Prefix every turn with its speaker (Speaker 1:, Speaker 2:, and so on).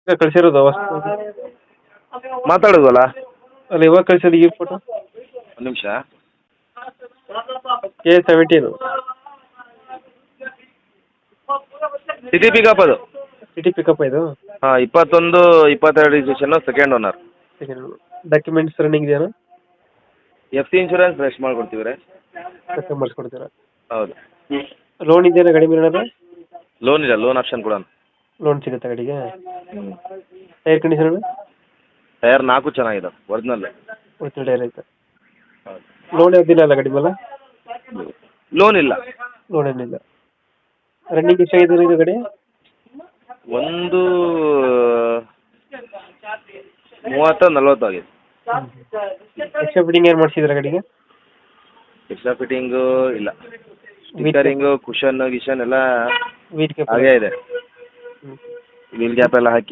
Speaker 1: ಕಳಿಸಿರೋದು ವಸ್ತು
Speaker 2: ಮಾತಾಡೋದಲ್ಲ.
Speaker 1: ಅಲ್ಲ ಇವಾಗ ಕಳಿಸೋದು ಈ ಫೋಟೋ
Speaker 2: ಒಂದು ನಿಮಿಷ.
Speaker 1: K17
Speaker 2: ಸಿಟಿ ಪಿಕಪ್ ಅದು.
Speaker 1: ಸಿಟಿ ಪಿಕಪ್ ಇದು.
Speaker 2: ಹಾಂ 21 22 registration, second owner.
Speaker 1: Documents running ಇದೆಯಾ?
Speaker 2: ಎಫ್ ಸಿ ಇನ್ಶೂರೆನ್ಸ್ ಫ್ರೆಶ್ ಮಾಡಿಕೊಡ್ತೀವಿ ರೀ.
Speaker 1: ಮಾಡಿಸ್ಕೊಡ್ತೀರಾ?
Speaker 2: ಹೌದು.
Speaker 1: ಲೋನ್ ಇದೆಯಾ ಗಾಡಿ ಮೇಲೆ ಏನಾದ್ರು?
Speaker 2: ಲೋನ್ ಇದೆ, ಲೋನ್ ಆಪ್ಷನ್ ಕೂಡ.
Speaker 1: ಲೋನ್ ಸಿಗುತ್ತೆ ಗಾಡಿಗೆ? Tyre condition?
Speaker 2: ಟೈರ್ 4 ಚೆನ್ನಾಗಿದೆ, ಒರಿಜಿನಲ್.
Speaker 1: ಒರಿಜಿನಲ್ ಟೈರ್ ಐತೆ. ಲೋನ್ ಯಾವ್ದಿಲ್ಲ ಅಲ್ಲ ಗಾಡಿ ಮೇಲೆ?
Speaker 2: ಲೋನ್ ಇಲ್ಲ.
Speaker 1: ಲೋನ್ ಏನಿಲ್ಲ. ರನ್ನಿಂಗ್ ಎಷ್ಟಾಗಿದೆ ಇದು ಗಾಡಿ?
Speaker 2: ಒಂದು 30-40 ಆಗಿದೆ.
Speaker 1: ಎಕ್ಸ್ಟ್ರಾ ಫಿಟ್ಟಿಂಗ್ ಏನು ಮಾಡಿಸಿದ್ರೆ ಗಾಡಿಗೆ?
Speaker 2: ಎಕ್ಸ್ಟ್ರಾ ಫಿಟ್ಟಿಂಗು ಇಲ್ಲ. ಸ್ಟಿಕ್ಕರಿಂಗು, ಕುಷನ್ ಗಿಷನ್ ಎಲ್ಲ
Speaker 1: ವೀಲ್ ಕ್ಯಾಪ್
Speaker 2: ಹಾಗೇ ಇದೆ. ವೀಲ್ ಕ್ಯಾಪ್ ಎಲ್ಲ ಹಾಕಿ